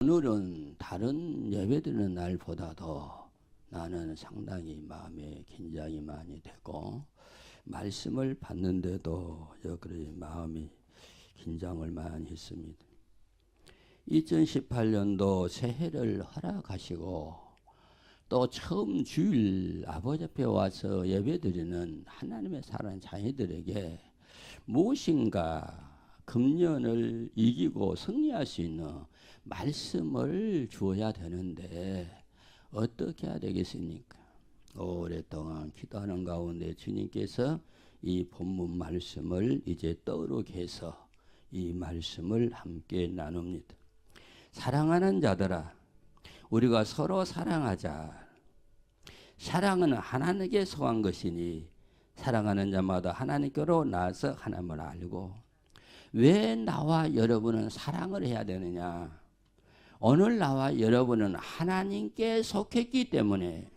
오늘은 다른 예배드리는 날보다도 나는 상당히 마음에 긴장이 많이 되고 말씀을 받는데도 여전히 마음이 긴장을 많이 했습니다. 2018년도 새해를 허락하시고 또 처음 주일 아버지 앞에 와서 예배드리는 하나님의 사랑하는 자녀들에게 무엇인가 금년을 이기고 승리할 수 있는 말씀을 주어야 되는데 어떻게 해야 되겠습니까? 오랫동안 기도하는 가운데 주님께서 이 본문 말씀을 이제 떠오르게 해서 이 말씀을 함께 나눕니다. 사랑하는 자들아, 우리가 서로 사랑하자. 사랑은 하나님께 속한 것이니 사랑하는 자마다 하나님께로 나아서 하나님을 알고. 왜 나와 여러분은 사랑을 해야 되느냐? 오늘 나와 여러분은 하나님께 속했기 때문에,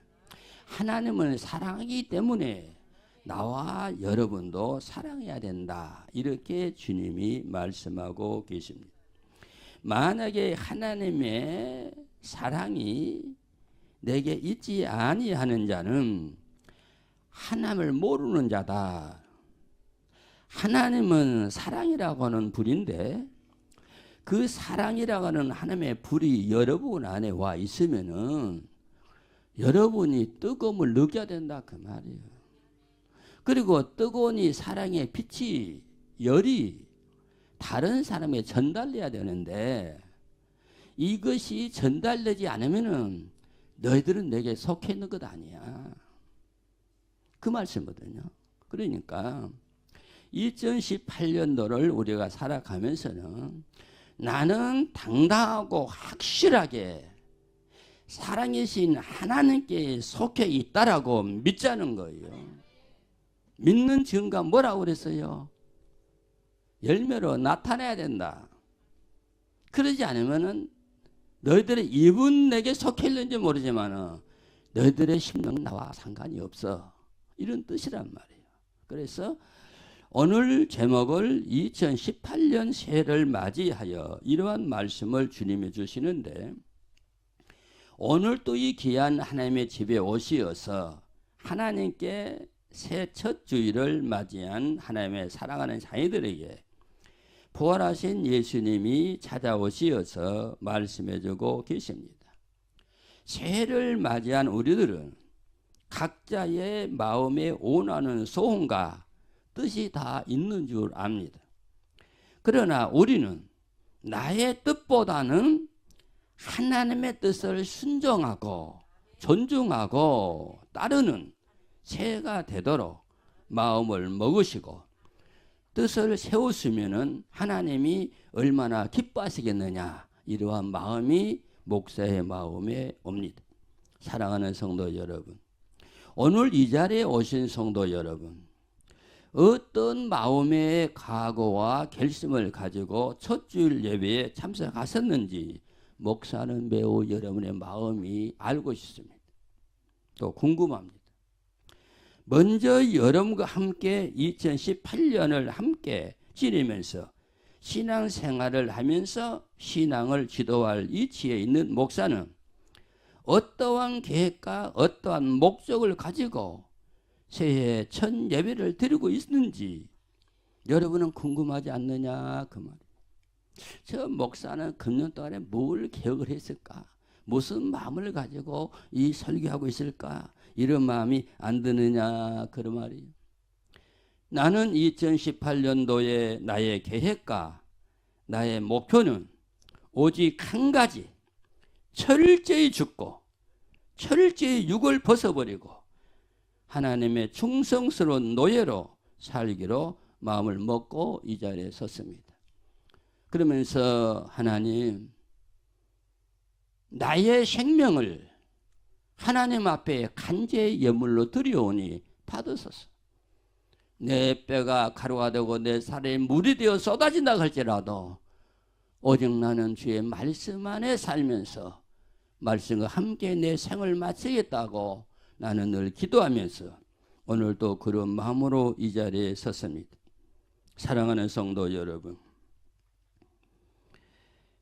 하나님은 사랑하기 때문에 나와 여러분도 사랑해야 된다. 이렇게 주님이 말씀하고 계십니다. 만약에 하나님의 사랑이 내게 있지 아니하는 자는 하나님을 모르는 자다. 하나님은 사랑이라고 하는 불인데 그 사랑이라고 하는 하나님의 불이 여러분 안에 와 있으면은 여러분이 뜨거움을 느껴야 된다 그 말이에요. 그리고 뜨거운 이 사랑의 빛이 열이 다른 사람에 전달돼야 되는데 이것이 전달되지 않으면은 너희들은 내게 속해 있는 것 아니야. 그 말씀이거든요. 그러니까 2018년도를 우리가 살아가면서는 나는 당당하고 확실하게 사랑이신 하나님께 속해 있다라고 믿자는 거예요. 믿는 증거 뭐라고 그랬어요? 열매로 나타내야 된다. 그러지 않으면은 너희들의 입은 내게 속해 있는지 모르지만 너희들의 심령은 나와 상관이 없어. 이런 뜻이란 말이에요. 그래서 오늘 제목을 2018년 새해를 맞이하여 이러한 말씀을 주님이 주시는데 오늘 또 이 귀한 하나님의 집에 오시어서 하나님께 새 첫 주일을 맞이한 하나님의 사랑하는 자녀들에게 부활하신 예수님이 찾아오시어서 말씀해주고 계십니다. 새해를 맞이한 우리들은 각자의 마음에 원하는 소원과 뜻이 다 있는 줄 압니다. 그러나 우리는 나의 뜻보다는 하나님의 뜻을 순종하고 존중하고 따르는 새해가 되도록 마음을 먹으시고 뜻을 세우시면은 하나님이 얼마나 기뻐하시겠느냐 이러한 마음이 목사의 마음에 옵니다. 사랑하는 성도 여러분, 오늘 이 자리에 오신 성도 여러분, 어떤 마음의 각오와 결심을 가지고 첫 주일 예배에 참석하셨는지 목사는 매우 여러분의 마음이 알고 싶습니다. 또 궁금합니다. 먼저 여러분과 함께 2018년을 함께 지내면서 신앙생활을 하면서 신앙을 지도할 위치에 있는 목사는 어떠한 계획과 어떠한 목적을 가지고 새해 첫 예배를 드리고 있는지 여러분은 궁금하지 않느냐 그 말이에요. 저 목사는 금년 동안에 뭘 계획을 했을까? 무슨 마음을 가지고 이 설교하고 있을까? 이런 마음이 안 드느냐 그런 말이에요. 나는 2018년도에 나의 계획과 나의 목표는 오직 한 가지, 철저히 죽고 철저히 육을 벗어버리고 하나님의 충성스러운 노예로 살기로 마음을 먹고 이 자리에 섰습니다. 그러면서 하나님, 나의 생명을 하나님 앞에 간제의 예물로 드려오니 받으소서. 내 뼈가 가루가 되고 내 살에 물이 되어 쏟아진다 할지라도 오직 나는 주의 말씀 안에 살면서 말씀과 함께 내 생을 마치겠다고 나는 늘 기도하면서 오늘도 그런 마음으로 이 자리에 섰습니다. 사랑하는 성도 여러분,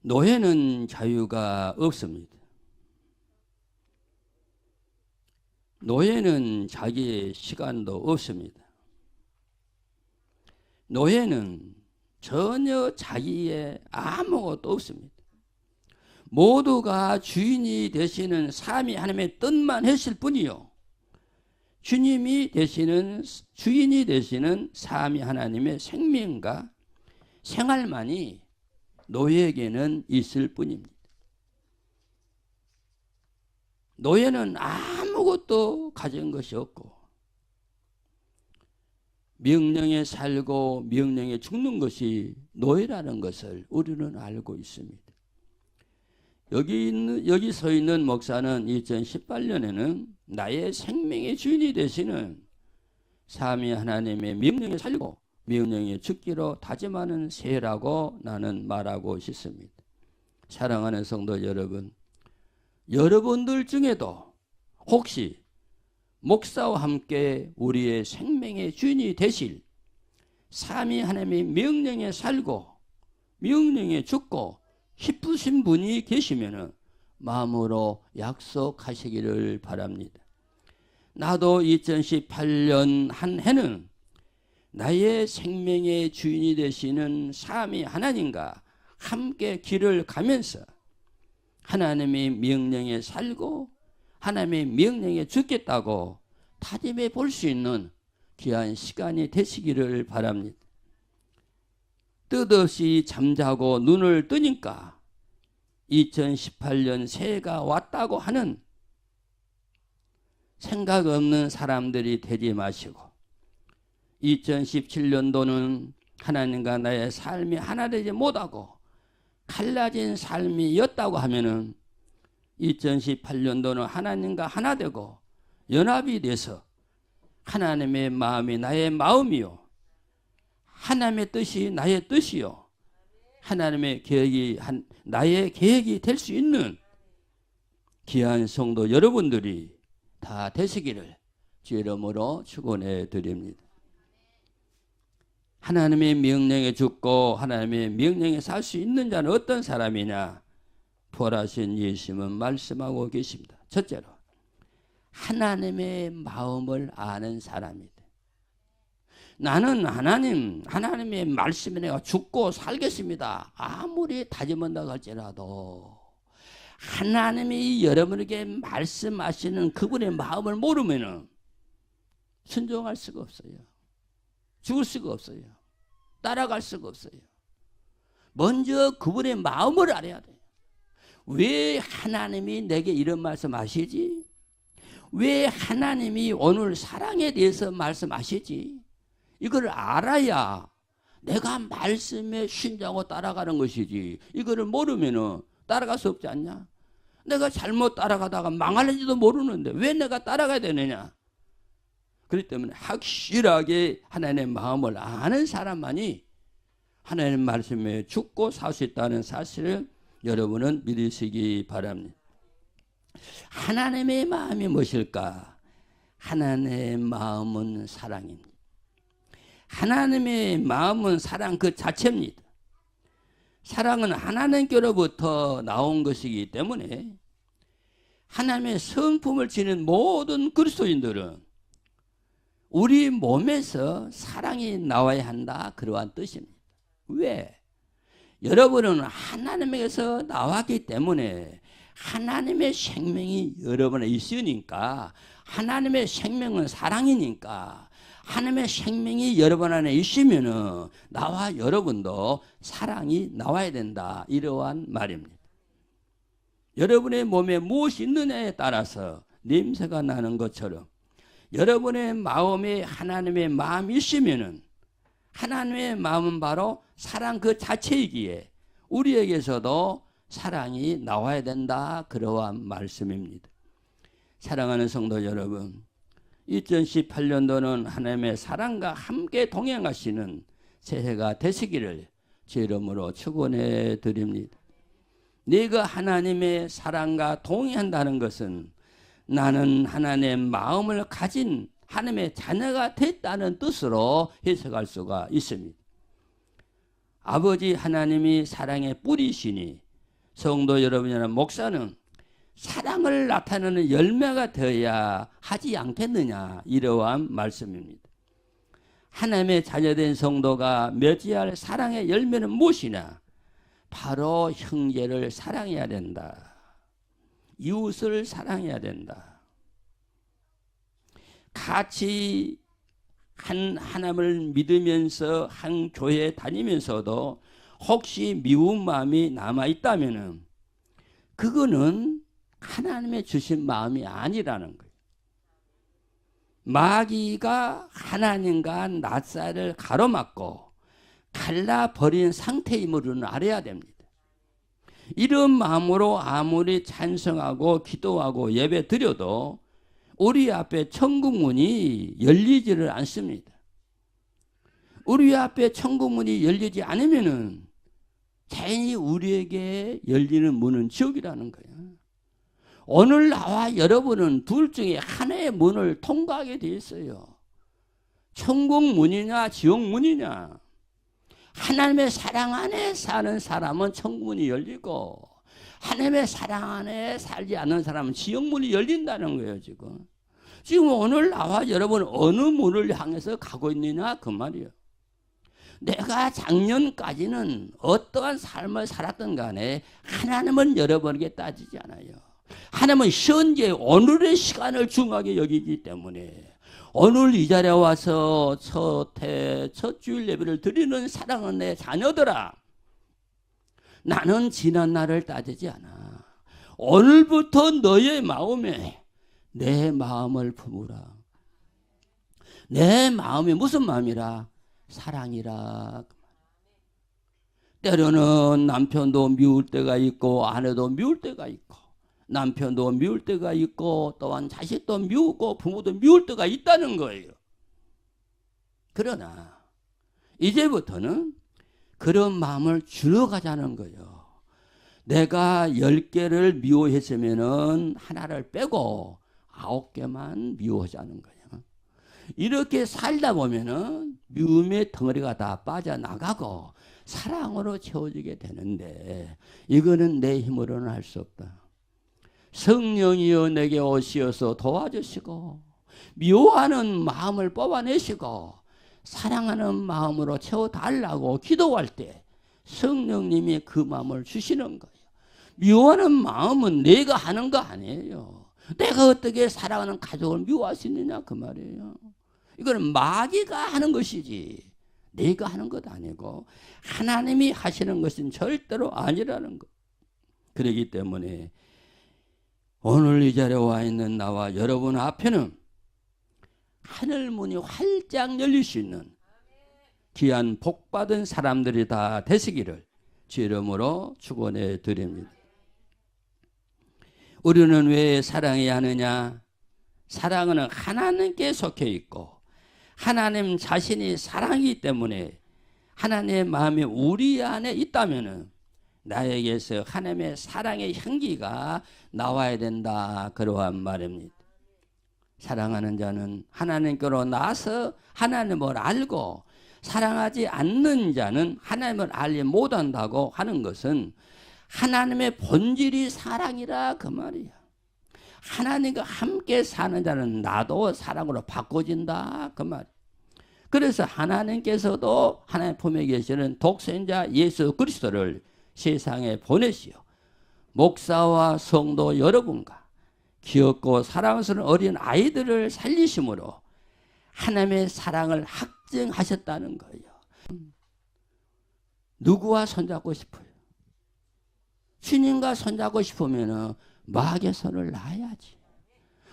노예는 자유가 없습니다. 노예는 자기의 시간도 없습니다. 노예는 전혀 자기의 아무것도 없습니다. 모두가 주인이 되시는 삼위 하나님의 뜻만 했을 뿐이요, 주님이 되시는, 주인이 되시는 삼위 하나님의 생명과 생활만이 노예에게는 있을 뿐입니다. 노예는 아무것도 가진 것이 없고 명령에 살고 명령에 죽는 것이 노예라는 것을 우리는 알고 있습니다. 여기 서 있는 목사는 2018년에는 나의 생명의 주인이 되시는 삼위 하나님의 명령에 살고 명령에 죽기로 다짐하는 새라고 나는 말하고 싶습니다. 사랑하는 성도 여러분, 여러분들 중에도 혹시 목사와 함께 우리의 생명의 주인이 되실 삼위 하나님의 명령에 살고 명령에 죽고 싶으신 분이 계시면 마음으로 약속하시기를 바랍니다. 나도 2018년 한 해는 나의 생명의 주인이 되시는 삼위 하나님과 함께 길을 가면서 하나님의 명령에 살고 하나님의 명령에 죽겠다고 다짐해 볼 수 있는 귀한 시간이 되시기를 바랍니다. 뜻없이 잠자고 눈을 뜨니까 2018년 새해가 왔다고 하는 생각 없는 사람들이 되지 마시고 2017년도는 하나님과 나의 삶이 하나 되지 못하고 갈라진 삶이었다고 하면은 2018년도는 하나님과 하나 되고 연합이 돼서 하나님의 마음이 나의 마음이요, 하나님의 뜻이 나의 뜻이요, 하나님의 계획이 나의 계획이 될 수 있는 귀한 성도 여러분들이 다 되시기를 주의 이름으로 축원해 드립니다. 하나님의 명령에 죽고 하나님의 명령에 살 수 있는 자는 어떤 사람이냐? 부활하신 예수님은 말씀하고 계십니다. 첫째로 하나님의 마음을 아는 사람이다. 나는 하나님의 말씀에 내가 죽고 살겠습니다. 아무리 다짐한다고 할지라도 하나님이 여러분에게 말씀하시는 그분의 마음을 모르면 순종할 수가 없어요. 죽을 수가 없어요. 따라갈 수가 없어요. 먼저 그분의 마음을 알아야 돼요. 왜 하나님이 내게 이런 말씀하시지? 왜 하나님이 오늘 사랑에 대해서 말씀하시지? 이걸 알아야 내가 말씀에 신자고 따라가는 것이지. 이거를 모르면 따라갈 수 없지 않냐? 내가 잘못 따라가다가 망할는지도 모르는데 왜 내가 따라가야 되느냐? 그렇기 때문에 확실하게 하나님의 마음을 아는 사람만이 하나님의 말씀에 죽고 살 수 있다는 사실을 여러분은 믿으시기 바랍니다. 하나님의 마음이 무엇일까? 하나님의 마음은 사랑입니다. 하나님의 마음은 사랑 그 자체입니다. 사랑은 하나님께로부터 나온 것이기 때문에 하나님의 성품을 지닌 모든 그리스도인들은 우리 몸에서 사랑이 나와야 한다, 그러한 뜻입니다. 왜? 여러분은 하나님에게서 나왔기 때문에 하나님의 생명이 여러분에 있으니까, 하나님의 생명은 사랑이니까 하나님의 생명이 여러분 안에 있으면 나와 여러분도 사랑이 나와야 된다, 이러한 말입니다. 여러분의 몸에 무엇이 있느냐에 따라서 냄새가 나는 것처럼 여러분의 마음에 하나님의 마음이 있으면 하나님의 마음은 바로 사랑 그 자체이기에 우리에게서도 사랑이 나와야 된다, 그러한 말씀입니다. 사랑하는 성도 여러분, 2018년도는 하나님의 사랑과 함께 동행하시는 새해가 되시기를 제 이름으로 축원해 드립니다. 네가 하나님의 사랑과 동행한다는 것은 나는 하나님의 마음을 가진 하나님의 자녀가 됐다는 뜻으로 해석할 수가 있습니다. 아버지 하나님이 사랑의 뿌리시니 성도 여러분이나 목사는 사랑을 나타내는 열매가 되어야 하지 않겠느냐, 이러한 말씀입니다. 하나님의 자녀된 성도가 맺어야 할 사랑의 열매는 무엇이냐? 바로 형제를 사랑해야 된다. 이웃을 사랑해야 된다. 같이 하나님을 믿으면서 한 교회에 다니면서도 혹시 미운 마음이 남아있다면 그거는 하나님의 주신 마음이 아니라는 거예요. 마귀가 하나님과 낯살을 가로막고 갈라버린 상태임으로는 알아야 됩니다. 이런 마음으로 아무리 찬성하고 기도하고 예배 드려도 우리 앞에 천국문이 열리지를 않습니다. 우리 앞에 천국문이 열리지 않으면은 자연히 우리에게 열리는 문은 지옥이라는 거예요. 오늘 나와 여러분은 둘 중에 하나의 문을 통과하게 되어 있어요. 천국문이냐 지옥문이냐. 하나님의 사랑 안에 사는 사람은 천국문이 열리고 하나님의 사랑 안에 살지 않는 사람은 지옥문이 열린다는 거예요. 지금 오늘 나와 여러분 어느 문을 향해서 가고 있느냐 그 말이에요. 내가 작년까지는 어떠한 삶을 살았던 간에 하나님은 여러분에게 따지지 않아요. 하나님은 현재 오늘의 시간을 중요하게 여기기 때문에 오늘 이 자리에 와서 첫 주일 예배를 드리는 사랑하는 내 자녀들아, 나는 지난 날을 따지지 않아. 오늘부터 너의 마음에 내 마음을 품으라. 내 마음이 무슨 마음이라? 사랑이라. 때로는 남편도 미울 때가 있고 아내도 미울 때가 있고 남편도 미울 때가 있고 또한 자식도 미우고 부모도 미울 때가 있다는 거예요. 그러나 이제부터는 그런 마음을 줄여가자는 거예요. 내가 10개를 미워했으면 하나를 빼고 9개만 미워하자는 거예요. 이렇게 살다 보면은 미움의 덩어리가 다 빠져나가고 사랑으로 채워지게 되는데 이거는 내 힘으로는 할 수 없다. 성령이여 내게 오시어서 도와주시고 미워하는 마음을 뽑아내시고 사랑하는 마음으로 채워달라고 기도할 때 성령님이 그 마음을 주시는 거예요. 미워하는 마음은 내가 하는 거 아니에요. 내가 어떻게 사랑하는 가족을 미워할 수 있느냐 그 말이에요. 이거는 마귀가 하는 것이지 내가 하는 것 아니고 하나님이 하시는 것은 절대로 아니라는 것. 그렇기 때문에 오늘 이 자리에 와 있는 나와 여러분 앞에는 하늘문이 활짝 열릴 수 있는 귀한 복받은 사람들이 다 되시기를 주 이름으로 축원해 드립니다. 우리는 왜 사랑해야 하느냐? 사랑은 하나님께 속해 있고 하나님 자신이 사랑이기 때문에 하나님의 마음이 우리 안에 있다면 나에게서 하나님의 사랑의 향기가 나와야 된다. 그러한 말입니다. 사랑하는 자는 하나님께로 나서 하나님을 알고 사랑하지 않는 자는 하나님을 알지 못한다고 하는 것은 하나님의 본질이 사랑이라 그 말이야. 하나님과 함께 사는 자는 나도 사랑으로 바꿔진다 그 말. 그래서 하나님께서도 하나님 품에 계시는 독생자 예수 그리스도를 세상에 보내시어 목사와 성도 여러분과 귀엽고 사랑스러운 어린 아이들을 살리심으로 하나님의 사랑을 확증하셨다는 거예요. 누구와 손잡고 싶어요? 주님과 손잡고 싶으면 마귀의 손을 놔야지.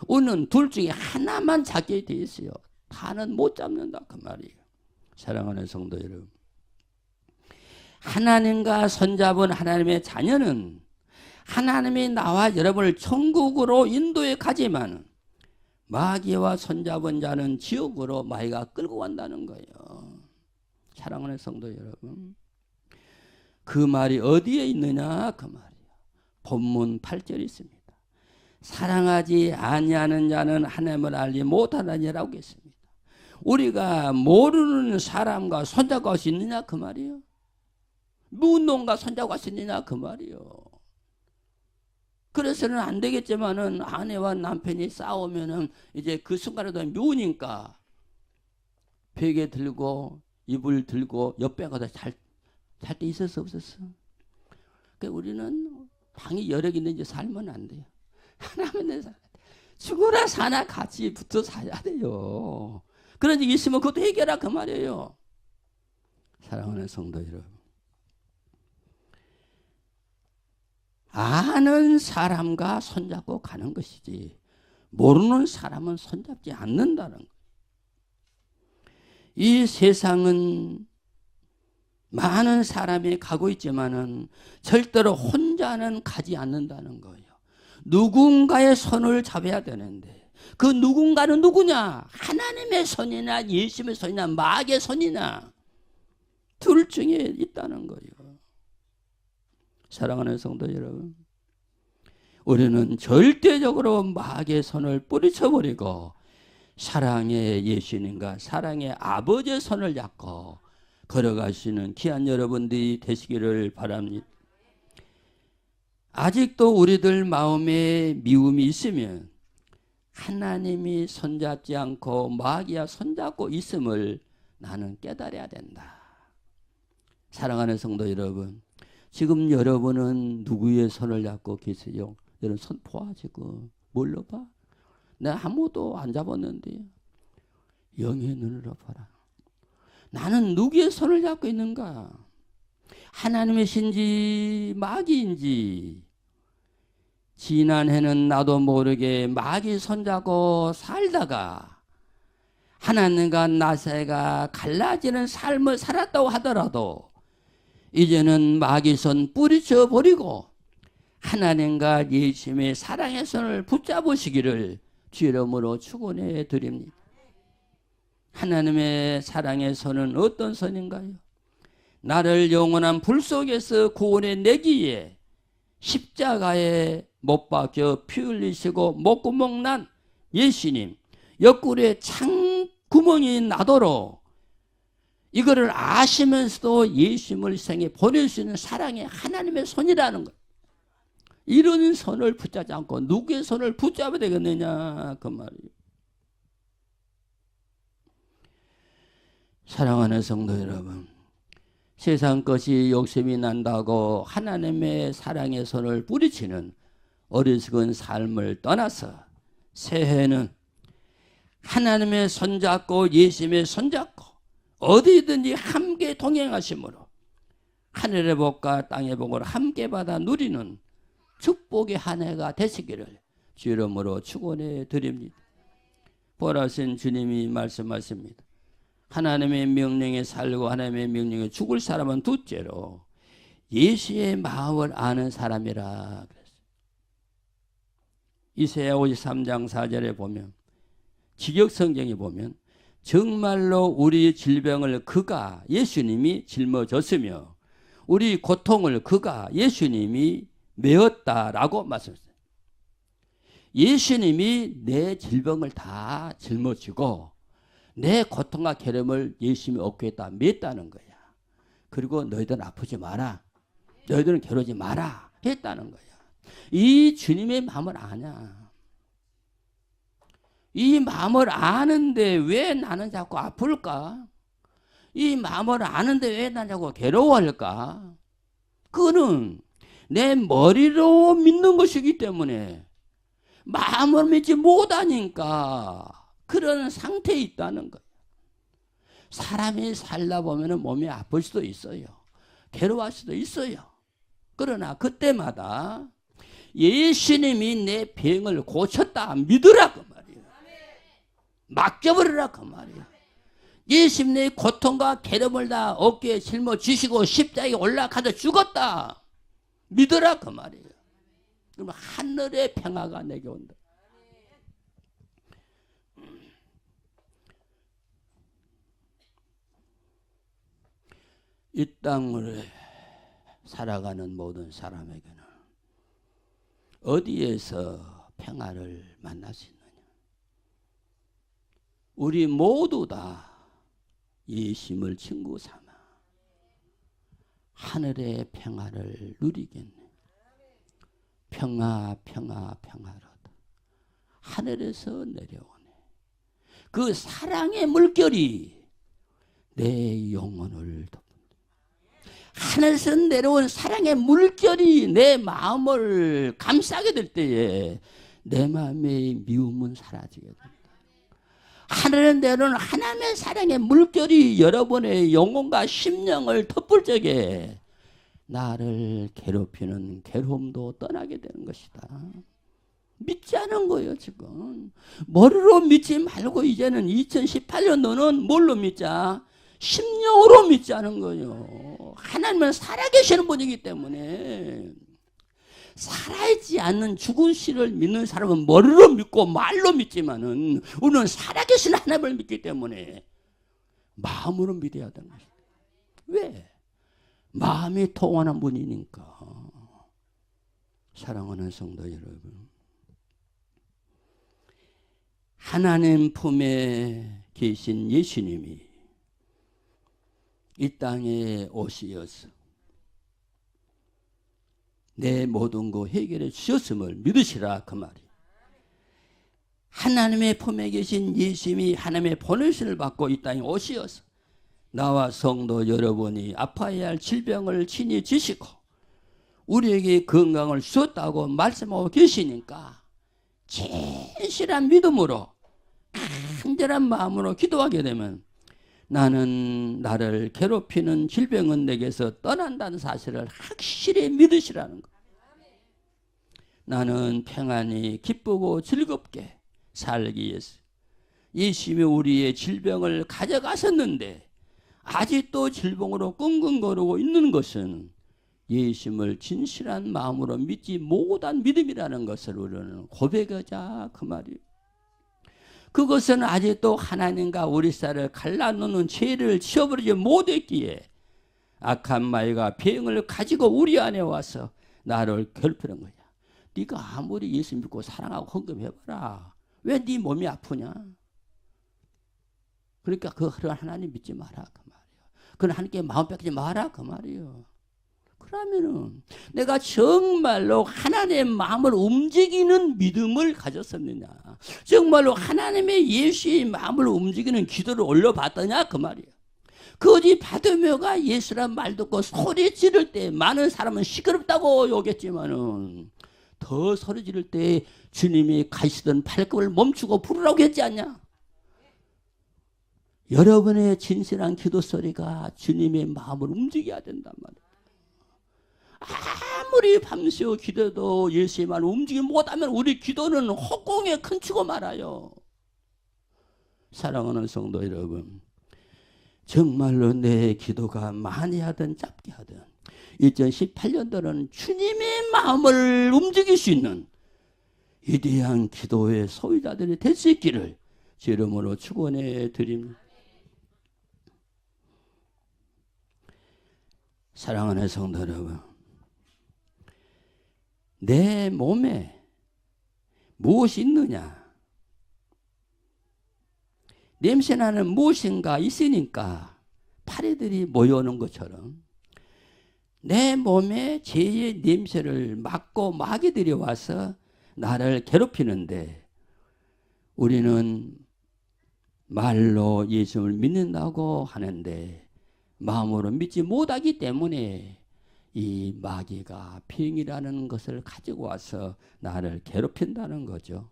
우리는 둘 중에 하나만 잡게 돼 있어요. 다는 못 잡는다 그 말이에요. 사랑하는 성도 여러분, 하나님과 손잡은 하나님의 자녀는 하나님이 나와 여러분을 천국으로 인도해 가지만 마귀와 손잡은 자는 지옥으로 마귀가 끌고 간다는 거예요. 사랑하는 성도 여러분, 그 말이 어디에 있느냐 그 말이에요. 본문 8절에 있습니다. 사랑하지 아니하는 자는 하나님을 알지 못하느니라고 했습니다. 우리가 모르는 사람과 손잡고 할 수 있느냐 그 말이에요. 무운동과 손잡고 할 수 있느냐 그 말이에요. 그래서는 안 되겠지만은 아내와 남편이 싸우면은 이제 그 순간에도 미우니까 베개 들고 이불 들고 옆에 가서 잘 때 있었어 없었어? 그러니까 우리는 방이 여러 개 있는지 살면 안 돼요. 하나만 내 살. 죽으나 사나 같이 붙어 살아야 돼요. 그런 적 있으면 그것도 해결하 그 말이에요. 사랑하는 성도 여러분, 아는 사람과 손잡고 가는 것이지 모르는 사람은 손잡지 않는다는 거예요. 이 세상은 많은 사람이 가고 있지만은 절대로 혼자는 가지 않는다는 거예요. 누군가의 손을 잡아야 되는데 그 누군가는 누구냐? 하나님의 손이나 예수님의 손이나 마귀의 손이나 둘 중에 있다는 거예요. 사랑하는 성도 여러분, 우리는 절대적으로 마귀의 손을 뿌리쳐버리고 사랑의 예수님과 사랑의 아버지의 손을 잡고 걸어가시는 귀한 여러분들이 되시기를 바랍니다. 아직도 우리들 마음에 미움이 있으면 하나님이 손잡지 않고 마귀가 손잡고 있음을 나는 깨달아야 된다. 사랑하는 성도 여러분, 지금 여러분은 누구의 손을 잡고 계세요? 여러분 손 보아 지금 뭘로 봐? 내가 아무도 안 잡았는데 영의 눈으로 봐라. 나는 누구의 손을 잡고 있는가? 하나님의 신지 마귀인지. 지난 해는 나도 모르게 마귀 손잡고 살다가 하나님과 나 사이가 갈라지는 삶을 살았다고 하더라도 이제는 마귀 손 뿌리쳐 버리고 하나님과 예수님의 사랑의 손을 붙잡으시기를 주 이름으로 축원해 드립니다. 하나님의 사랑의 손은 어떤 손인가요? 나를 영원한 불 속에서 구원해 내기에 십자가에 못 박혀 피 흘리시고 목구멍 난 예수님, 옆구리에 창 구멍이 나도록 이거를 아시면서도 예수님을 생에 보낼 수 있는 사랑의 하나님의 손이라는 것. 이런 손을 붙잡지 않고 누구의 손을 붙잡아야 되겠느냐 그 말이에요. 사랑하는 성도 여러분, 세상 것이 욕심이 난다고 하나님의 사랑의 손을 뿌리치는 어리석은 삶을 떠나서 새해는 하나님의 손잡고 예수님의 손잡고 어디든지 함께 동행하심으로 하늘의 복과 땅의 복을 함께 받아 누리는 축복의 한 해가 되시기를 주 이름으로 축원해 드립니다. 보라신 주님이 말씀하십니다. 하나님의 명령에 살고 하나님의 명령에 죽을 사람은 둘째로 예수의 마음을 아는 사람이라 그랬어요. 이사야 53장 4절에 보면 직역성경에 보면 정말로 우리 질병을 그가 예수님이 짊어졌으며 우리 고통을 그가 예수님이 메었다라고 말씀했어요. 예수님이 내 질병을 다 짊어지고 내 고통과 괴로움을 예수님이 어깨에다 맸다는 거야. 그리고 너희들은 아프지 마라. 너희들은 괴로우지 마라 했다는 거야. 이 주님의 마음을 아냐. 이 마음을 아는데 왜 나는 자꾸 아플까? 이 마음을 아는데 왜 나는 자꾸 괴로워할까? 그거는 내 머리로 믿는 것이기 때문에 마음을 믿지 못하니까 그런 상태에 있다는 거예요. 사람이 살다 보면 몸이 아플 수도 있어요. 괴로워할 수도 있어요. 그러나 그때마다 예수님이 내 병을 고쳤다 믿으라 그 말이에요. 맡겨버리라 그 말이에요. 예수님 내 고통과 괴로움을 다 어깨에 짊어지시고 십자가에 올라가서 죽었다 믿으라 그 말이에요. 그러면 하늘의 평화가 내게 온다. 이 땅을 살아가는 모든 사람에게는 어디에서 평화를 만날 수 있느냐? 우리 모두 다 예수님을 친구 삼아 하늘의 평화를 누리겠네. 평화 평화 평화로다. 하늘에서 내려오네. 그 사랑의 물결이 내 영혼을 덮는다. 하늘에서 내려온 사랑의 물결이 내 마음을 감싸게 될 때에 내 마음의 미움은 사라지게 된다. 하늘에 내려오는 하나님의 사랑의 물결이 여러분의 영혼과 심령을 덮을 적에 나를 괴롭히는 괴로움도 떠나게 되는 것이다. 믿지 않은 거예요, 지금. 머리로 믿지 말고 이제는 2018년도는 뭘로 믿자? 심령으로 믿지 않은 거예요. 하나님은 살아계시는 분이기 때문에. 살아있지 않는 죽은 씨를 믿는 사람은 머리로 믿고 말로 믿지만은 우리는 살아계신 하나님을 믿기 때문에 마음으로 믿어야 되는 것이다. 왜? 마음이 통하는 분이니까. 사랑하는 성도 여러분, 하나님 품에 계신 예수님이 이 땅에 오시어서 내 모든 거 해결해 주셨음을 믿으시라, 그 말이. 하나님의 품에 계신 예수님이 하나님의 보내심을 받고 이 땅에 오시어서 나와 성도 여러분이 아파야 할 질병을 친히 지시고 우리에게 건강을 주셨다고 말씀하고 계시니까 진실한 믿음으로 간절한 마음으로 기도하게 되면 나는 나를 괴롭히는 질병은 내게서 떠난다는 사실을 확실히 믿으시라는 것. 나는 평안히 기쁘고 즐겁게 살기 위해서 예수님이 우리의 질병을 가져가셨는데 아직도 질병으로 끙끙거리고 있는 것은 예수님을 진실한 마음으로 믿지 못한 믿음이라는 것을 우리는 고백하자, 그 말이에요. 그것은 아직도 하나님과 우리 사이를 갈라놓는 죄를 지워버리지 못했기에 악한 마귀가 병을 가지고 우리 안에 와서 나를 괴롭히는 거야. 네가 아무리 예수 믿고 사랑하고 헌금해봐라. 왜 네 몸이 아프냐? 그러니까 그 하나님 믿지 마라, 그 말이에요. 그건 하나님께 마음 뺏기지 마라, 그 말이에요. 그러면은 내가 정말로 하나님의 마음을 움직이는 믿음을 가졌었느냐, 정말로 하나님의 예수의 마음을 움직이는 기도를 올려봤더냐, 그 말이에요. 거지 바드메오가 예수란 말 듣고 소리 지를 때 많은 사람은 시끄럽다고 욕했지만은 더 소리 지를 때 주님이 가시던 발걸음을 멈추고 부르라고 했지 않냐? 여러분의 진실한 기도 소리가 주님의 마음을 움직여야 된단 말이에요. 아무리 밤새워 기도도 예수의 말을 움직이지 못하면 우리 기도는 헛공에 큰치고 말아요. 사랑하는 성도 여러분, 정말로 내 기도가 많이 하든 짧게 하든 2018년도는 주님의 마음을 움직일 수 있는 위대한 기도의 소유자들이 될 수 있기를 주 이름으로 축원해 드립니다. 사랑하는 성도 여러분, 내 몸에 무엇이 있느냐? 냄새나는 무엇인가 있으니까 파리들이 모여오는 것처럼 내 몸에 죄의 냄새를 맡고 마귀들이 와서 나를 괴롭히는데 우리는 말로 예수를 믿는다고 하는데 마음으로 믿지 못하기 때문에 이 마귀가 병이라는 것을 가지고 와서 나를 괴롭힌다는 거죠.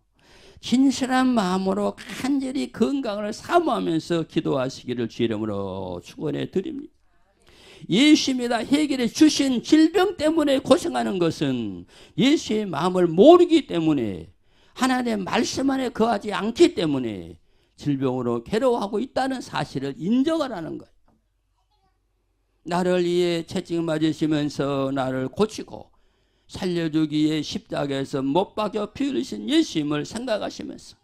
진실한 마음으로 간절히 건강을 사모하면서 기도하시기를 주 이름으로 축원해 드립니다. 예수님이 다 해결해 주신 질병 때문에 고생하는 것은 예수의 마음을 모르기 때문에 하나님의 말씀 안에 거하지 않기 때문에 질병으로 괴로워하고 있다는 사실을 인정하라는 거예요. 나를 위해 채찍 맞으시면서 나를 고치고 살려주기에 십자가에서 못 박여 피 흘리신 예수님을 생각하시면서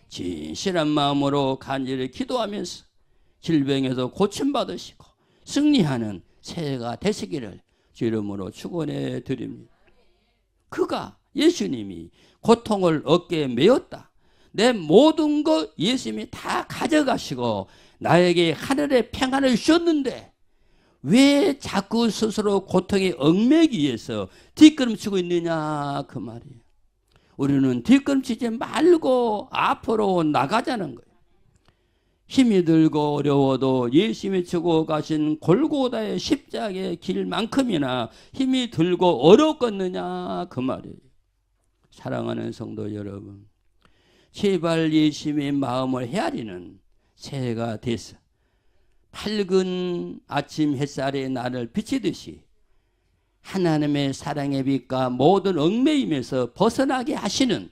진실한 마음으로 간절히 기도하면서 질병에서 고침받으시고 승리하는 새해가 되시기를 주 이름으로 축원해 드립니다. 그가 예수님이 고통을 어깨에 메었다. 내 모든 것 예수님이 다 가져가시고 나에게 하늘의 평안을 주셨는데 왜 자꾸 스스로 고통에 얽매기 위해서 뒷걸음치고 있느냐 그 말이에요. 우리는 뒷걸음치지 말고 앞으로 나가자는 거예요. 힘이 들고 어려워도 예수님이 지고 가신 골고다의 십자가의 길만큼이나 힘이 들고 어렵겠느냐 그 말이에요. 사랑하는 성도 여러분, 제발 예수님의 마음을 헤아리는 새해가 돼서 밝은 아침 햇살에 나를 비치듯이 하나님의 사랑의 빛과 모든 얽매임에서 벗어나게 하시는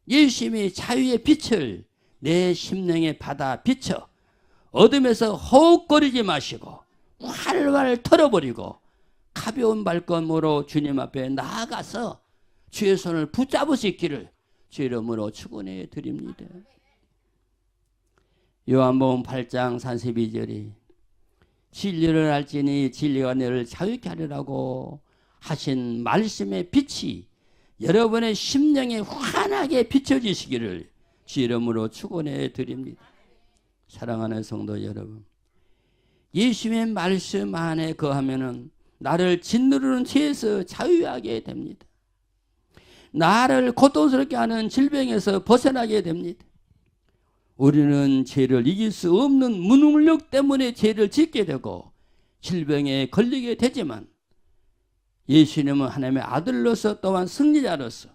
예수님의 자유의 빛을 내 심령에 받아 비춰 어둠에서 허욱거리지 마시고 활활 털어버리고 가벼운 발걸음으로 주님 앞에 나아가서 주의 손을 붙잡을 수 있기를 주 이름으로 축원해 드립니다. 요한복음 8장 32절이 진리를 알지니 진리가 너를 자유케 하리라고 하신 말씀의 빛이 여러분의 심령에 환하게 비춰지시기를 주 이름으로 축원해 드립니다. 사랑하는 성도 여러분, 예수님의 말씀 안에 거하면은 나를 짓누르는 죄에서 자유하게 됩니다. 나를 고통스럽게 하는 질병에서 벗어나게 됩니다. 우리는 죄를 이길 수 없는 무능력 때문에 죄를 짓게 되고 질병에 걸리게 되지만 예수님은 하나님의 아들로서 또한 승리자로서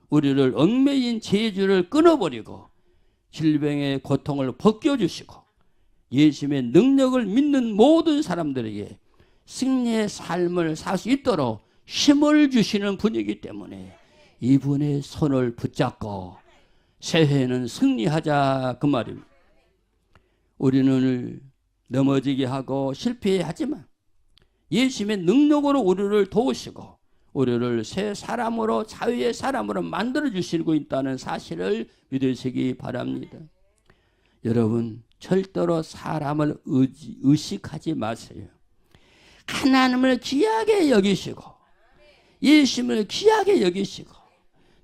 우리를 얽매인 죄줄을 끊어버리고 질병의 고통을 벗겨주시고 예수님의 능력을 믿는 모든 사람들에게 승리의 삶을 살 수 있도록 힘을 주시는 분이기 때문에 이분의 손을 붙잡고 새해에는 승리하자 그 말입니다. 우리는 넘어지게 하고 실패하지만 예수님의 능력으로 우리를 도우시고 우리를 새 사람으로 자유의 사람으로 만들어 주시고 있다는 사실을 믿으시기 바랍니다. 여러분 절대로 사람을 의식하지 마세요. 하나님을 귀하게 여기시고 예수님을 귀하게 여기시고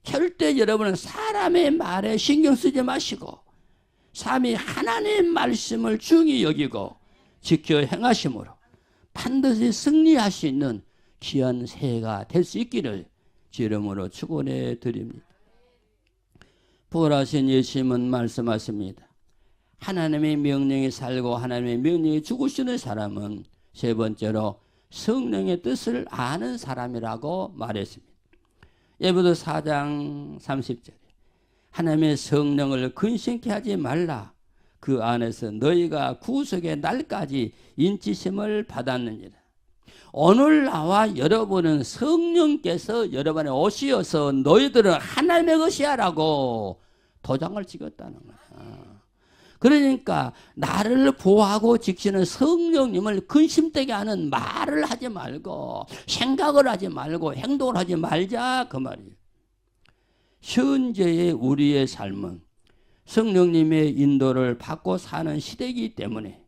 절대 여러분은 사람의 말에 신경 쓰지 마시고 삶이 하나님의 말씀을 중히 여기고 지켜 행하심으로 반드시 승리할 수 있는 귀한 새해가 될 수 있기를 주 이름으로 축원해 드립니다. 부활하신 예수님은 말씀하십니다. 하나님의 명령에 살고 하나님의 명령에 죽으시는 사람은 세 번째로 성령의 뜻을 아는 사람이라고 말했습니다. 예배도 4장 30절에 하나님의 성령을 근심케 하지 말라. 그 안에서 너희가 구속의 날까지 인치심을 받았느니라. 오늘 나와 여러분은 성령께서 여러분의 옷이어서 너희들은 하나님의 것이야 라고 도장을 찍었다는 거야. 그러니까 나를 보호하고 지키는 성령님을 근심되게 하는 말을 하지 말고 생각을 하지 말고 행동을 하지 말자 그 말이에요. 현재의 우리의 삶은 성령님의 인도를 받고 사는 시대이기 때문에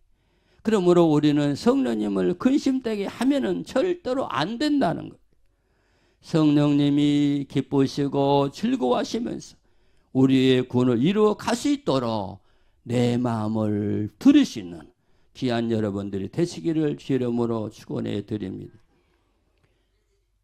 그러므로 우리는 성령님을 근심되게 하면은 절대로 안 된다는 거예요. 성령님이 기쁘시고 즐거워하시면서 우리의 구원을 이루어 갈 수 있도록 내 마음을 들을 수 있는 귀한 여러분들이 되시기를 주 이름으로 축원해 드립니다.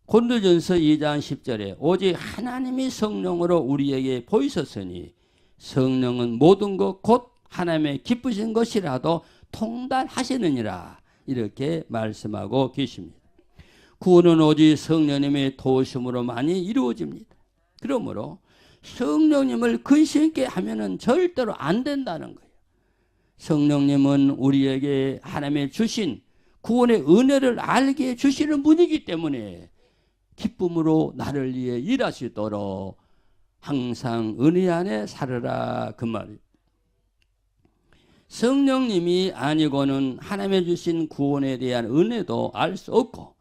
고린도전서 2장 10절에 오직 하나님이 성령으로 우리에게 보이셨으니 성령은 모든 것 곧 하나님의 기쁘신 것이라도 통달하시느니라 이렇게 말씀하고 계십니다. 구원은 오직 성령님의 도우심으로만이 이루어집니다. 그러므로 성령님을 근심있게 하면은 절대로 안 된다는 거예요. 성령님은 우리에게 하나님의 주신 구원의 은혜를 알게 주시는 분이기 때문에 기쁨으로 나를 위해 일하시도록 항상 은혜 안에 살으라 그 말이에요. 성령님이 아니고는 하나님의 주신 구원에 대한 은혜도 알 수 없고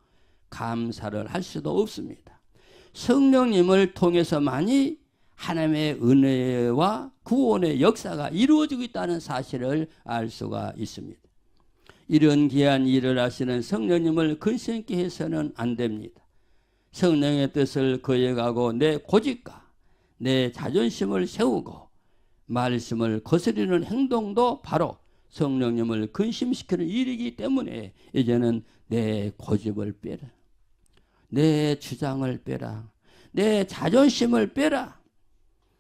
감사를 할 수도 없습니다. 성령님을 통해서만이 하나님의 은혜와 구원의 역사가 이루어지고 있다는 사실을 알 수가 있습니다. 이런 귀한 일을 하시는 성령님을 근심있게 해서는 안 됩니다. 성령의 뜻을 거역하고 내 고집과 내 자존심을 세우고 말씀을 거스르는 행동도 바로 성령님을 근심시키는 일이기 때문에 이제는 내 고집을 빼라. 내 주장을 빼라. 내 자존심을 빼라.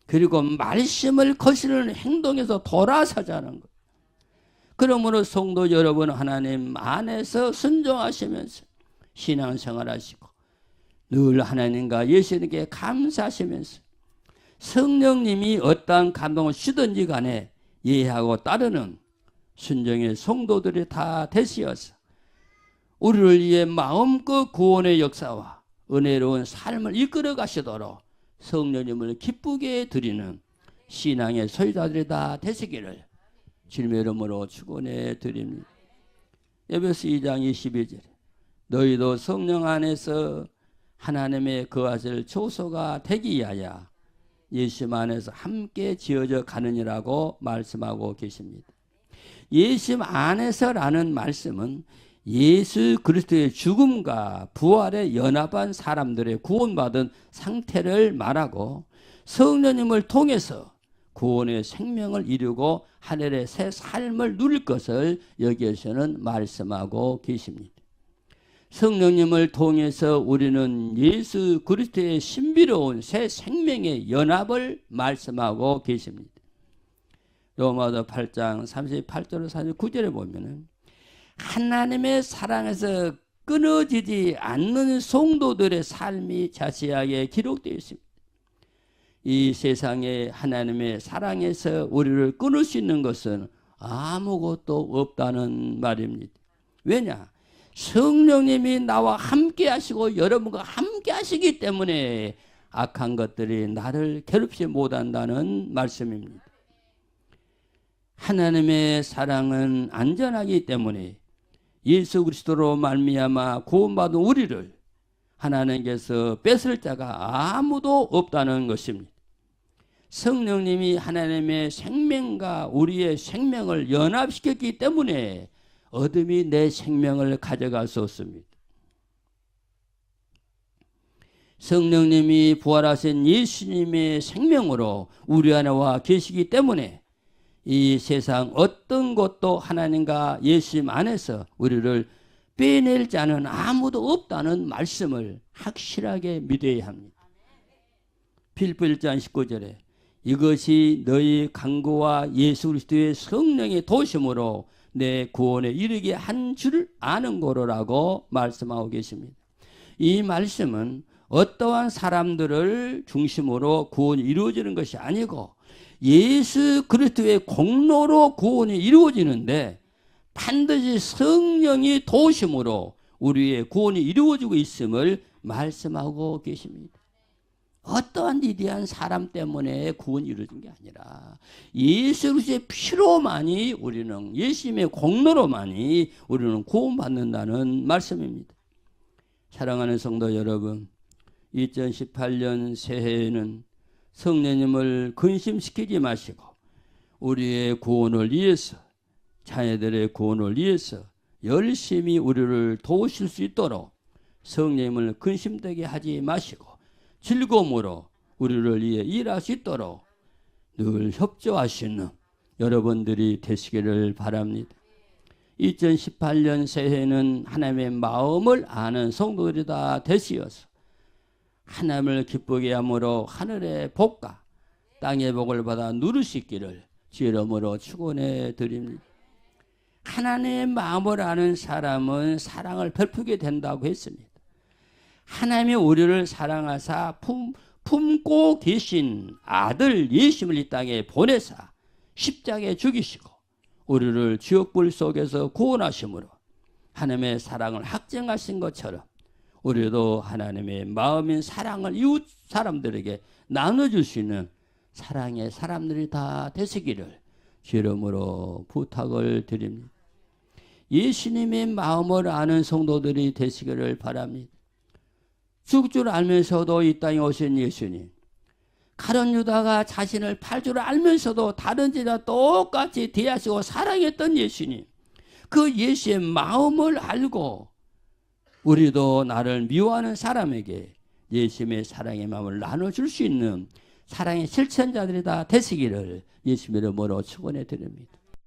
그리고 말씀을 거스르는 행동에서 돌아서자는 것. 그러므로 성도 여러분, 하나님 안에서 순종하시면서 신앙생활 하시고 늘 하나님과 예수님께 감사하시면서 성령님이 어떠한 감동을 주든지 간에 이해하고 따르는 순종의 성도들이 다 되시어서 우리를 위해 마음껏 구원의 역사와 은혜로운 삶을 이끌어 가시도록 성령님을 기쁘게 드리는 신앙의 소유자들이 다 되시기를 주님의 이름으로 축원해 드립니다. 에베소 2장 22절에 너희도 성령 안에서 하나님의 거하실 초소가 되기 위하여 예수 안에서 함께 지어져 가느니라고 말씀하고 계십니다. 예수 안에서라는 말씀은 예수 그리스도의 죽음과 부활에 연합한 사람들의 구원받은 상태를 말하고 성령님을 통해서 구원의 생명을 이루고 하늘의 새 삶을 누릴 것을 여기에서는 말씀하고 계십니다. 성령님을 통해서 우리는 예수 그리스도의 신비로운 새 생명의 연합을 말씀하고 계십니다. 로마서 8장 38절 39절에 보면은 하나님의 사랑에서 끊어지지 않는 성도들의 삶이 자세하게 기록되어 있습니다. 이 세상에 하나님의 사랑에서 우리를 끊을 수 있는 것은 아무것도 없다는 말입니다. 왜냐? 성령님이 나와 함께 하시고 여러분과 함께 하시기 때문에 악한 것들이 나를 괴롭히지 못한다는 말씀입니다. 하나님의 사랑은 안전하기 때문에 예수 그리스도로 말미암아 구원받은 우리를 하나님께서 뺏을 자가 아무도 없다는 것입니다. 성령님이 하나님의 생명과 우리의 생명을 연합시켰기 때문에 어둠이 내 생명을 가져갈 수 없습니다. 성령님이 부활하신 예수님의 생명으로 우리 안에 와 계시기 때문에 이 세상 어떤 것도 하나님과 예수님 안에서 우리를 빼낼 자는 아무도 없다는 말씀을 확실하게 믿어야 합니다. 필리포 1장 19절에 이것이 너희 간구와 예수 그리스도의 성령의 도심으로 내 구원에 이르게 한 줄 아는 거로라고 말씀하고 계십니다. 이 말씀은 어떠한 사람들을 중심으로 구원이 이루어지는 것이 아니고 예수 그리스도의 공로로 구원이 이루어지는데 반드시 성령이 도심으로 우리의 구원이 이루어지고 있음을 말씀하고 계십니다. 어떠한 위대한 사람 때문에 구원이 이루어진 게 아니라 예수 그리스도의 피로만이 우리는 예수님의 공로로만이 우리는 구원받는다는 말씀입니다. 사랑하는 성도 여러분, 2018년 새해에는 성령님을 근심시키지 마시고 우리의 구원을 위해서 자녀들의 구원을 위해서 열심히 우리를 도우실 수 있도록 성령님을 근심되게 하지 마시고 즐거움으로 우리를 위해 일할 수 있도록 늘 협조하시는 여러분들이 되시기를 바랍니다. 2018년 새해는 하나님의 마음을 아는 성도들이 다 되시어서 하나님을 기쁘게 함으로 하늘의 복과 땅의 복을 받아 누릴 수 있기를 주의 이름으로 축원해 드립니다. 하나님의 마음을 아는 사람은 사랑을 베풀게 된다고 했습니다. 하나님이 우리를 사랑하사 품고 계신 아들 예수님을 이 땅에 보내사 십자가에 죽이시고 우리를 지옥불 속에서 구원하심으로 하나님의 사랑을 확증하신 것처럼 우리도 하나님의 마음인 사랑을 이웃 사람들에게 나눠줄 수 있는 사랑의 사람들이 다 되시기를 주 이름으로 부탁을 드립니다. 예수님의 마음을 아는 성도들이 되시기를 바랍니다. 죽을 줄 알면서도 이 땅에 오신 예수님, 가룟 유다가 자신을 팔 줄 알면서도 다른 제자 똑같이 대하시고 사랑했던 예수님, 그 예수의 마음을 알고 우리도 나를 미워하는 사람에게 예수님의 사랑의 마음을 나눠줄 수 있는 사랑의 실천자들이 다 되시기를 예수님의 이름으로 축원해 드립니다.